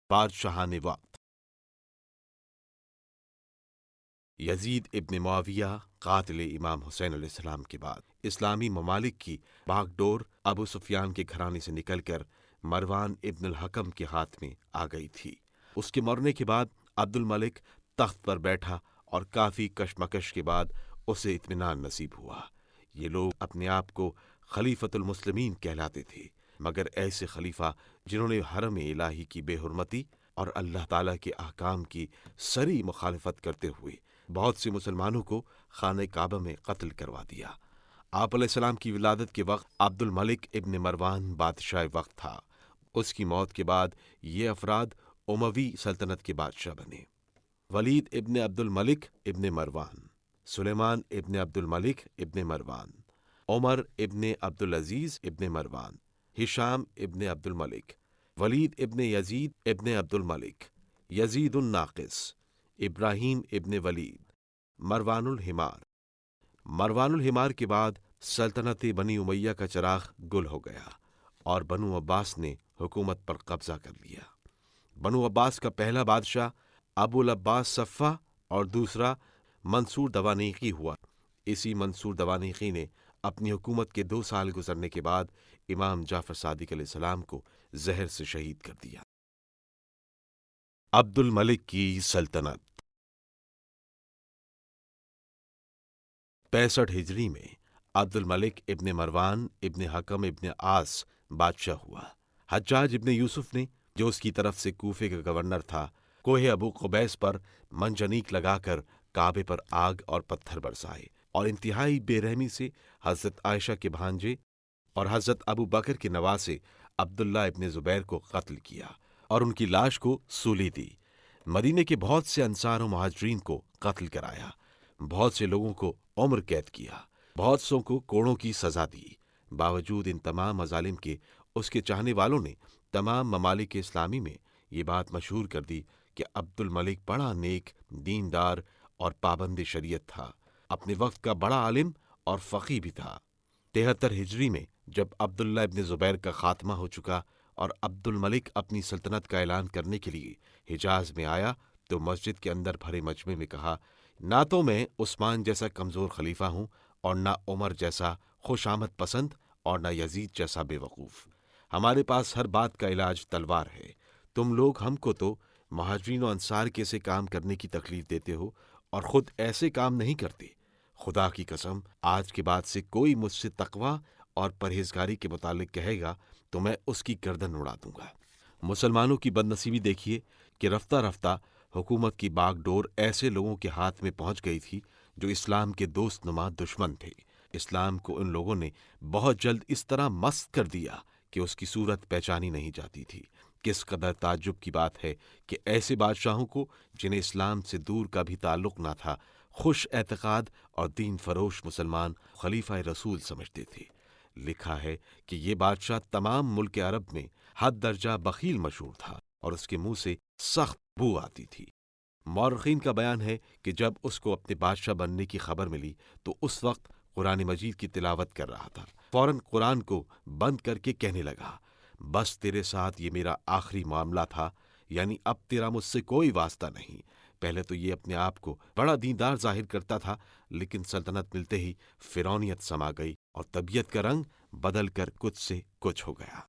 بادشاہان وقت یزید ابن معاویہ قاتل امام حسین علیہ السلام کے بعد اسلامی ممالک کی باغ ڈور ابو سفیان کے گھرانے سے نکل کر مروان ابن الحکم کے ہاتھ میں آ گئی تھی۔ اس کے مرنے کے بعد عبد الملک تخت پر بیٹھا اور کافی کشمکش کے بعد اسے اطمینان نصیب ہوا۔ یہ لوگ اپنے آپ کو خلیفۃ المسلمین کہلاتے تھے، مگر ایسے خلیفہ جنہوں نے حرم الہی کی بے حرمتی اور اللہ تعالیٰ کے احکام کی سری مخالفت کرتے ہوئے بہت سے مسلمانوں کو خانہ کعبہ میں قتل کروا دیا۔ آپ علیہ السلام کی ولادت کے وقت عبد الملک ابن مروان بادشاہ وقت تھا۔ اس کی موت کے بعد یہ افراد اموی سلطنت کے بادشاہ بنے: ولید ابن عبد الملک ابن مروان، سلیمان ابن عبد الملک ابن مروان، عمر ابن عبد العزیز ابن مروان، ہشام ابن عبد الملک، ولید ابن یزید ابن عبد الملک، یزید الناقص، ابراہیم ابن ولید، مروان الحمار۔ مروان الحمار کے بعد سلطنت بنی امیہ کا چراغ گل ہو گیا اور بنو عباس نے حکومت پر قبضہ کر لیا۔ بنو عباس کا پہلا بادشاہ ابو العباس صفہ اور دوسرا منصور دوانیقی ہوا۔ اسی منصور دوانیقی نے اپنی حکومت کے 2 سال گزرنے کے بعد امام جعفر صادق علیہ السلام کو زہر سے شہید کر دیا۔ عبد الملک کی سلطنت 65 ہجری میں عبد الملک ابن مروان ابن حکم ابن عاص بادشاہ ہوا۔ حجاج ابن یوسف نے، جو اس کی طرف سے کوفے کا گورنر تھا، کوہ ابو قبیس پر منجنیق لگا کر کعبے پر آگ اور پتھر برسائے اور انتہائی بے رحمی سے حضرت عائشہ کے بھانجے اور حضرت ابو بکر کے نواسے عبداللہ ابن زبیر کو قتل کیا اور ان کی لاش کو سولی دی۔ مدینے کے بہت سے انصار و مہاجرین کو قتل کرایا، بہت سے لوگوں کو عمر قید کیا، بہت سوں کو کوڑوں کی سزا دی۔ باوجود ان تمام مظالم کے اس کے چاہنے والوں نے تمام ممالک اسلامی میں یہ بات مشہور کر دی کہ عبد الملک بڑا نیک، دیندار اور پابند شریعت تھا، اپنے وقت کا بڑا عالم اور فقیہ بھی تھا۔ 73 ہجری میں جب عبداللہ ابن زبیر کا خاتمہ ہو چکا اور عبد الملک اپنی سلطنت کا اعلان کرنے کے لیے حجاز میں آیا تو مسجد کے اندر بھرے مجمع میں کہا: نہ تو میں عثمان جیسا کمزور خلیفہ ہوں اور نہ عمر جیسا خوش آمد پسند اور نہ یزید جیسا بے وقوف۔ ہمارے پاس ہر بات کا علاج تلوار ہے۔ تم لوگ ہم کو تو مہاجرین و انصار کے سے کام کرنے کی تکلیف دیتے ہو اور خود ایسے کام نہیں کرتے۔ خدا کی قسم، آج کے بعد سے کوئی مجھ سے تقویٰ اور پرہیزگاری کے متعلق کہے گا تو میں اس کی گردن اڑا دوں گا۔ مسلمانوں کی بد نصیبی دیکھیے کہ رفتہ رفتہ حکومت کی باغ ڈور ایسے لوگوں کے ہاتھ میں پہنچ گئی تھی جو اسلام کے دوست نما دشمن تھے۔ اسلام کو ان لوگوں نے بہت جلد اس طرح مست کر دیا کہ اس کی صورت پہچانی نہیں جاتی تھی۔ کس قدر تعجب کی بات ہے کہ ایسے بادشاہوں کو جنہیں اسلام سے دور کا بھی تعلق نہ تھا، خوش اعتقاد اور دین فروش مسلمان خلیفہ رسول سمجھتے تھے۔ لکھا ہے کہ یہ بادشاہ تمام ملک عرب میں حد درجہ بخیل مشہور تھا اور اس کے منہ سے سخت بو آتی تھی۔ مورخین کا بیان ہے کہ جب اس کو اپنے بادشاہ بننے کی خبر ملی تو اس وقت قرآن مجید کی تلاوت کر رہا تھا۔ فوراً قرآن کو بند کر کے کہنے لگا: بس تیرے ساتھ یہ میرا آخری معاملہ تھا، یعنی اب تیرا مجھ سے کوئی واسطہ نہیں۔ پہلے تو یہ اپنے آپ کو بڑا دیندار ظاہر کرتا تھا، لیکن سلطنت ملتے ہی فرعونیت سما گئی اور طبیعت کا رنگ بدل کر کچھ سے کچھ ہو گیا۔